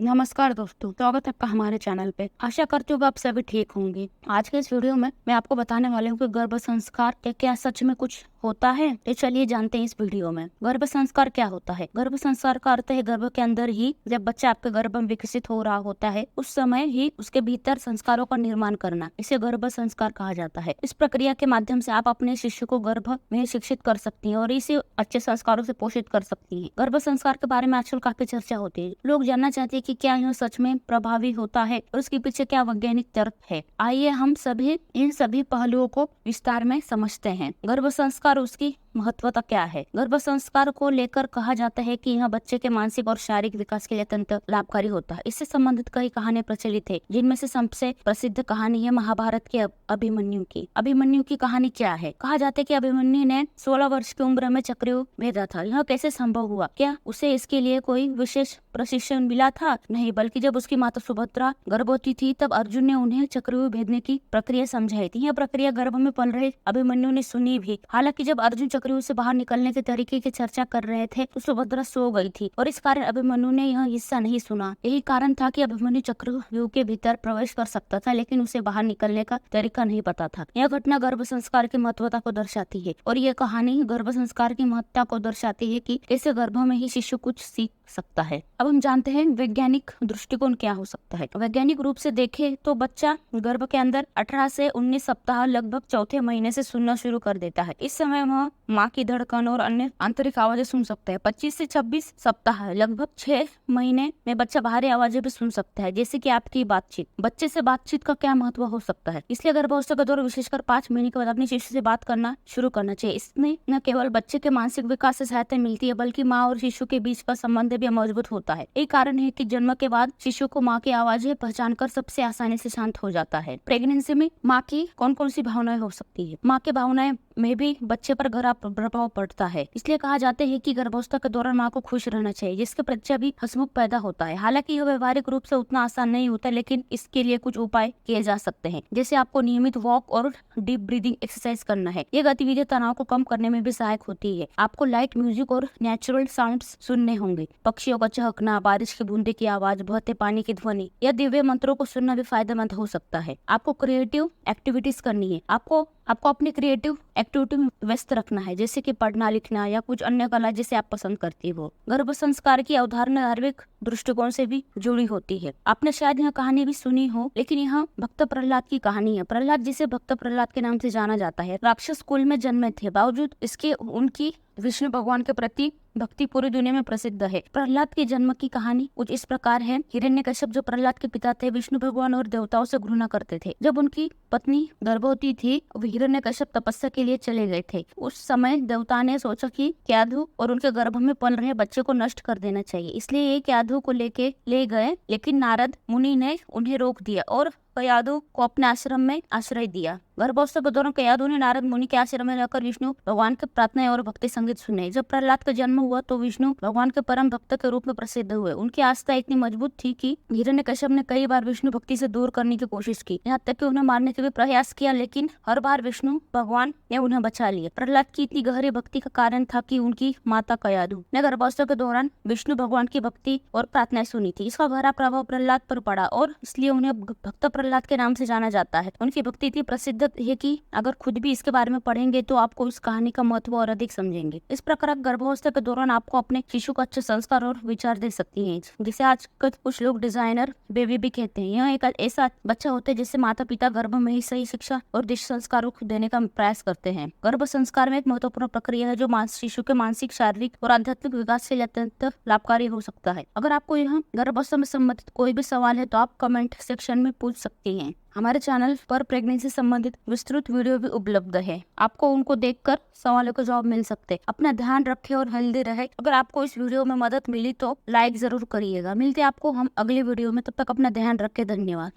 नमस्कार दोस्तों, स्वागत है आपका हमारे चैनल पे। आशा करती हूँ आप सभी ठीक होंगे। आज के इस वीडियो में मैं आपको बताने वाली हूँ कि गर्भ संस्कार क्या सच में कुछ होता है। तो चलिए जानते हैं इस वीडियो में गर्भ संस्कार क्या होता है। गर्भ संस्कार का अर्थ है गर्भ के अंदर ही जब बच्चा आपके गर्भ में विकसित हो रहा होता है उस समय ही उसके भीतर संस्कारों का निर्माण करना, इसे गर्भ संस्कार कहा जाता है। इस प्रक्रिया के माध्यम से आप अपने शिशु को गर्भ में शिक्षित कर सकती हैं और इसे अच्छे संस्कारों से पोषित कर सकती हैं। गर्भ संस्कार के बारे में आजकल काफी चर्चा होती है। लोग जानना चाहते हैं कि क्या यह सच में प्रभावी होता है और उसके पीछे क्या वैज्ञानिक तर्क है। आइए हम सभी इन सभी पहलुओं को विस्तार में समझते हैं। गर्भ संस्कार उसकी महत्वता क्या है। गर्भ संस्कार को लेकर कहा जाता है कि यह बच्चे के मानसिक और शारीरिक विकास के लिए अत्यंत लाभकारी होता है। इससे संबंधित कई कहानियां प्रचलित है, जिनमें से सबसे प्रसिद्ध कहानी है महाभारत के अभिमन्यु की। अभिमन्यु की कहानी क्या है। कहा जाता है कि अभिमन्यु ने 16 वर्ष की उम्र में चक्रव्यूह भेदा था। यह कैसे संभव हुआ? क्या उसे इसके लिए कोई विशेष प्रशिक्षण मिला था? नहीं, बल्कि जब उसकी माता सुभद्रा गर्भवती थी तब अर्जुन ने उन्हें चक्रव्यूह भेदने की प्रक्रिया समझाई थी। यह प्रक्रिया गर्भ में पल रहे अभिमन्यु ने सुनी भी। हालांकि जब अर्जुन चक्रव्यूह से बाहर निकलने के तरीके की चर्चा कर रहे थे तो सुभद्रा सो गई थी और इस कारण अभिमन्यु ने यह हिस्सा नहीं सुना। यही कारण था कि अभिमन्यु चक्रव्यूह के भीतर प्रवेश कर सकता था, लेकिन उसे बाहर निकलने का तरीका नहीं पता था। यह घटना गर्भ संस्कार की महत्वता को दर्शाती है और यह कहानी गर्भ संस्कार की महत्ता को दर्शाती है कि कैसे गर्भ में ही शिशु कुछ सीख सकता है। अब हम जानते हैं वैज्ञानिक दृष्टिकोण क्या हो सकता है। वैज्ञानिक रूप से देखें तो बच्चा गर्भ के अंदर 18 से 19 सप्ताह लगभग चौथे महीने से सुनना शुरू कर देता है। इस समय वह माँ की धड़कन और अन्य आंतरिक आवाजें सुन सकता है। 25 से 26 सप्ताह लगभग 6 महीने में बच्चा बाहरी आवाजें भी सुन सकता है, जैसे कि आपकी बातचीत। बच्चे से बातचीत का क्या महत्व हो सकता है, इसलिए गर्भावस्था के दौरान विशेषकर 5 महीने के बाद अपने शिशु से बात करना शुरू करना चाहिए। इसमें न केवल बच्चे के मानसिक विकास से सहायता मिलती है, बल्कि माँ और शिशु के बीच का संबंध भी मजबूत होता है। यही कारण है कि जन्म के बाद शिशु को माँ की आवाजें पहचान कर सबसे आसानी से शांत हो जाता है। प्रेगनेंसी में माँ की कौन कौन सी भावनाएं हो सकती है। माँ की भावनाएं में भी बच्चे पर गहरा प्रभाव पड़ता है। इसलिए कहा जाता है कि गर्भावस्था के दौरान माँ को खुश रहना चाहिए, जिसके बच्चा भी हंसमुख पैदा होता है। हालांकि यह व्यवहारिक रूप से उतना आसान नहीं होता, लेकिन इसके लिए कुछ उपाय किए जा सकते हैं, जैसे आपको नियमित वॉक और डीप ब्रीदिंग एक्सरसाइज करना है। ये गतिविधि तनाव को कम करने में भी सहायक होती है। आपको लाइट म्यूजिक और नेचुरल साउंड्स सुनने होंगे। पक्षियों का चहकना, बारिश की बूंदे की आवाज, बहते पानी की ध्वनि या दिव्य मंत्रों को सुनना भी फायदेमंद हो सकता है। आपको क्रिएटिव एक्टिविटीज करनी है। आपको अपनी क्रिएटिव एक्टिविटी में व्यस्त रखना है, जैसे कि पढ़ना, लिखना या कुछ अन्य कला जिसे आप पसंद करती हो। गर्भ संस्कार की अवधारणा धार्मिक दृष्टिकोण से भी जुड़ी होती है। आपने शायद यह कहानी भी सुनी हो, लेकिन यह भक्त प्रहलाद की कहानी है। प्रहलाद, जिसे भक्त प्रहलाद के नाम से जाना जाता है, राक्षस कुल में जन्मे थे। बावजूद इसके उनकी विष्णु भगवान के प्रति भक्ति पूरी दुनिया में प्रसिद्ध है। प्रहलाद के जन्म की कहानी कुछ इस प्रकार है। हिरण्यकश्यप, जो प्रहलाद के पिता थे, विष्णु भगवान और देवताओं से घृणा करते थे। जब उनकी पत्नी गर्भवती थी, हिरण्यकश्यप तपस्या के लिए चले गए थे। उस समय देवता ने सोचा कि क्याधु और उनके गर्भ में पल रहे बच्चे को नष्ट कर देना चाहिए, इसलिए ये क्याधु को लेके ले गए। लेकिन नारद मुनि ने उन्हें रोक दिया और कयाधु को अपने आश्रम में आश्रय दिया। गर्भावस्था के दौरान कयाधु ने नारद मुनि के आश्रम में रहकर विष्णु भगवान के प्रार्थना और भक्ति संगीत सुने। जब प्रहलाद का जन्म हुआ तो विष्णु भगवान के परम भक्त के रूप में प्रसिद्ध हुए। उनकी आस्था इतनी मजबूत थी कि हिरण्यकश्यप ने कई बार विष्णु भक्ति से दूर करने की कोशिश की, यहाँ तक कि उन्हें मारने का भी प्रयास किया, लेकिन हर बार विष्णु भगवान ने उन्हें बचा लिया। प्रहलाद की इतनी गहरी भक्ति का कारण था कि उनकी माता कयाधु ने गर्भावस्था के दौरान विष्णु भगवान की भक्ति और प्रार्थनाएं सुनी थी। इसका गहरा प्रभाव प्रहलाद पर पड़ा और इसलिए उन्हें भक्त प्रहलाद के नाम से जाना जाता है। उनकी भक्ति इतनी प्रसिद्ध है कि अगर खुद भी इसके बारे में पढ़ेंगे तो आपको इस कहानी का महत्व और अधिक समझेंगे। इस प्रकार गर्भावस्था के दौरान आपको अपने शिशु को अच्छे संस्कार और विचार दे सकती हैं, जिसे आज कुछ लोग डिजाइनर बेबी भी कहते हैं। यह एक ऐसा बच्चा होता है जिसे माता पिता गर्भ में ही सही शिक्षा और दिशा संस्कारों को देने का प्रयास करते हैं। गर्भ संस्कार में एक महत्वपूर्ण प्रक्रिया है जो शिशु के मानसिक, शारीरिक और आध्यात्मिक विकास के लिए अत्यंत लाभकारी हो सकता है। अगर आपको यह गर्भावस्था में संबंधित कोई भी सवाल है तो आप कमेंट सेक्शन में पूछ सकती हैं। हमारे चैनल पर प्रेगनेंसी संबंधित विस्तृत वीडियो भी उपलब्ध है, आपको उनको देखकर सवालों के जवाब मिल सकते हैं। अपना ध्यान रखें और हेल्दी रहे। अगर आपको इस वीडियो में मदद मिली तो लाइक जरूर करिएगा। मिलते हैं आपको हम अगले वीडियो में, तब तक अपना ध्यान रखें। धन्यवाद।